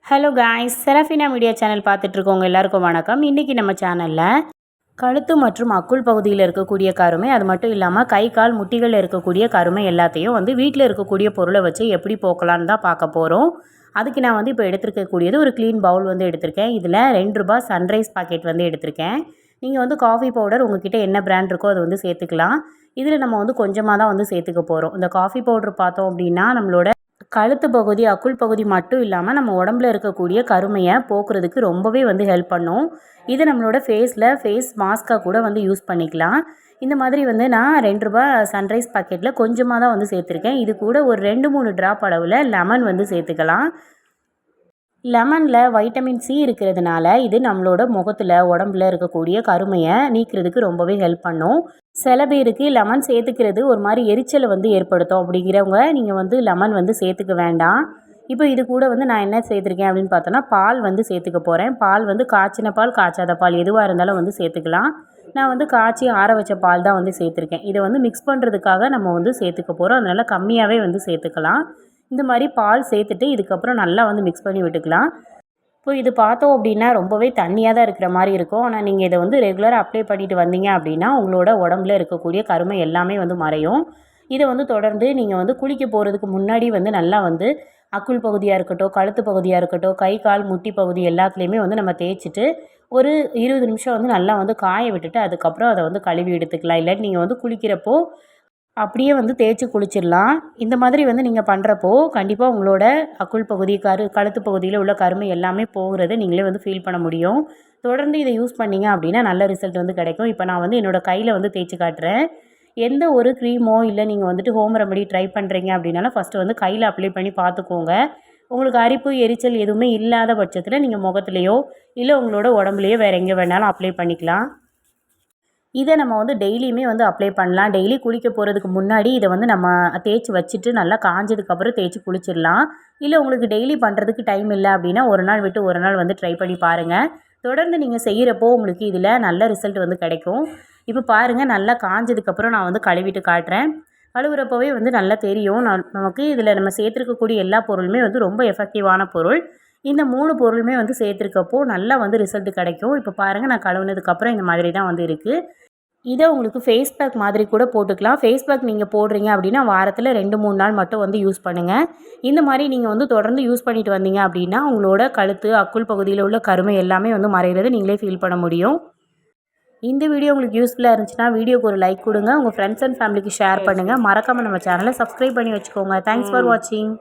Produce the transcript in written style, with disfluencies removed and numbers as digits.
Hello guys, Serafina Media channel பார்த்துட்ருக்கவங்க எல்லாருக்கும் வணக்கம். இன்றைக்கி நம்ம சேனலில் கழுத்து மற்றும் அக்குள் பகுதியில் இருக்கக்கூடிய கருமை, அது மட்டும் இல்லாமல் கை கால் முட்டிகளில் இருக்கக்கூடிய கருமை எல்லாத்தையும் வீட்டில் இருக்கக்கூடிய பொருளை வச்சு எப்படி போக்கலான்னு தான் பார்க்க போகிறோம். அதுக்கு நான் இப்போ எடுத்துருக்கக்கூடியது ஒரு க்ளீன் பவுல் எடுத்திருக்கேன். இதில் ₹2 சன்ரைஸ் பாக்கெட் எடுத்திருக்கேன். நீங்கள் காஃபி பவுடர் உங்ககிட்ட என்ன பிராண்ட் இருக்கோ அதை சேர்த்துக்கலாம். இதில் நம்ம கொஞ்சமாக தான் சேர்த்துக்க போகிறோம். இந்த காஃபி பவுடர் பார்த்தோம் அப்படின்னா நம்மளோட கழுத்து பகுதி அக்குள் பகுதி மட்டும் இல்லாமல் நம்ம உடம்புல இருக்கக்கூடிய கருமையை போக்குறதுக்கு ரொம்பவே ஹெல்ப் பண்ணும். இது நம்மளோட ஃபேஸ் மாஸ்க்காக கூட யூஸ் பண்ணிக்கலாம். இந்த மாதிரி நான் ₹2 சன்ரைஸ் பாக்கெட்டில் கொஞ்சமாக தான் சேர்த்துருக்கேன். இது கூட ஒரு 2-3 ட்ராப் அளவில் லெமன் சேர்த்துக்கலாம். லெமனில் வைட்டமின் சி இருக்கிறதுனால இது நம்மளோட முகத்தில் உடம்புல இருக்கக்கூடிய கருமையை நீக்கிறதுக்கு ரொம்பவே ஹெல்ப் பண்ணும். சில பேருக்கு லெமன் சேர்த்துக்கிறது ஒரு மாதிரி எரிச்சலை ஏற்படுத்தும். அப்படிங்கிறவங்க நீங்கள் லெமன் சேர்த்துக்க வேண்டாம். இப்போ இது கூட நான் என்ன சேர்த்துருக்கேன் அப்படின்னு பார்த்தோன்னா பால் சேர்த்துக்க போகிறேன். பால் காய்ச்சின பால் காய்ச்சாத பால் எதுவாக இருந்தாலும் சேர்த்துக்கலாம். நான் காய்ச்சி ஆற வச்ச பால் தான் சேர்த்துருக்கேன். இதை மிக்ஸ் பண்ணுறதுக்காக நம்ம சேர்த்துக்க போகிறோம். அதனால் கம்மியாகவே சேர்த்துக்கலாம். இந்த மாதிரி பால் சேர்த்துட்டு இதுக்கப்புறம் நல்லா மிக்ஸ் பண்ணி விட்டுக்கலாம். இப்போ இது பார்த்தோம் அப்படின்னா ரொம்பவே தண்ணியாக தான் இருக்கிற மாதிரி இருக்கும். ஆனால் நீங்கள் இதை ரெகுலராக அப்ளை பண்ணிட்டு வந்தீங்க அப்படின்னா உங்களோட உடம்புல இருக்கக்கூடிய கருமை எல்லாமே மறையும். இதை தொடர்ந்து நீங்கள் குளிக்க போகிறதுக்கு முன்னாடி நல்லா அக்குள் பகுதியாக இருக்கட்டும், கழுத்து பகுதியாக இருக்கட்டும், கை கால் முட்டி பகுதி எல்லாத்துலேயுமே நம்ம தேய்ச்சிட்டு ஒரு 20 நிமிஷம் நல்லா காய விட்டுட்டு அதுக்கப்புறம் அதை கழுவி எடுத்துக்கலாம். இல்லாட்டி நீங்கள் குளிக்கிறப்போ அப்படியே தேய்ச்சி குளிச்சிடலாம். இந்த மாதிரி நீங்கள் பண்ணுறப்போ கண்டிப்பாக உங்களோட அக்குள் பகுதி கழுத்து பகுதியில் உள்ள கருமை எல்லாமே போகிறத நீங்களே ஃபீல் பண்ண முடியும். தொடர்ந்து இதை யூஸ் பண்ணிங்க அப்படின்னா நல்ல ரிசல்ட் கிடைக்கும். இப்போ நான் என்னோடய கையில் தேய்ச்சி காட்டுறேன். எந்த ஒரு க்ரீமோ இல்லை நீங்கள் ஹோம் ரெமடி ட்ரை பண்ணுறீங்க அப்படின்னாலும் ஃபஸ்ட்டு கையில் அப்ளை பண்ணி பார்த்துக்கோங்க. உங்களுக்கு அரிப்பு எரிச்சல் எதுவுமே இல்லாத பட்சத்தில் நீங்கள் முகத்துலேயோ இல்லை உங்களோட உடம்புலையோ வேறு எங்கே வேணாலும் அப்ளை பண்ணிக்கலாம். இதை நம்ம டெய்லியுமே அப்ளை பண்ணலாம். டெய்லி குளிக்க போகிறதுக்கு முன்னாடி இதை நம்ம தேய்ச்சி வச்சுட்டு நல்லா காஞ்சதுக்கப்புறம் தேய்ச்சி குளிச்சிடலாம். இல்லை உங்களுக்கு டெய்லி பண்ணுறதுக்கு டைம் இல்லை அப்படின்னா ஒரு நாள் விட்டு ஒரு நாள் ட்ரை பண்ணி பாருங்கள். தொடர்ந்து நீங்கள் செய்கிறப்போ உங்களுக்கு இதில் நல்ல ரிசல்ட் கிடைக்கும். இப்போ பாருங்கள், நல்லா காஞ்சதுக்கப்புறம் நான் கழுவிட்டு காட்டுறேன். கழுவுறப்போவே நல்லா தெரியும். நமக்கு இதில் நம்ம சேர்த்துருக்கக்கூடிய எல்லா பொருளுமே ரொம்ப எஃபெக்டிவான பொருள். இந்த 3 பொருளுமே சேர்த்துருக்கப்போ நல்லா ரிசல்ட் கிடைக்கும். இப்போ பாருங்கள், நான் கழுவுனதுக்கப்புறம் இந்த மாதிரி தான் இருக்குது. இதை உங்களுக்கு ஃபேஸ் பேக் மாதிரி கூட போட்டுக்கலாம். ஃபேஸ் பேக் நீங்கள் போடுறீங்க அப்படின்னா வாரத்தில் 2-3 நாள் மட்டும் யூஸ் பண்ணுங்கள். இந்த மாதிரி நீங்கள் தொடர்ந்து யூஸ் பண்ணிட்டு வந்தீங்க அப்படின்னா உங்களோட கழுத்து அக்குள் பகுதியில் உள்ள கருமை எல்லாமே மறைகிறது நீங்களே ஃபீல் பண்ண முடியும். இந்த வீடியோ உங்களுக்கு யூஸ்ஃபுல்லாக இருந்துச்சுன்னா வீடியோக்கு ஒரு லைக் கொடுங்க. உங்கள் ஃப்ரெண்ட்ஸ் அண்ட் ஃபேமிலிக்கு ஷேர் பண்ணுங்கள். மறக்காமல் நம்ம சேனலை சப்ஸ்கிரைப் பண்ணி வச்சுக்கோங்க. தேங்க்ஸ் ஃபார் வாட்சிங்.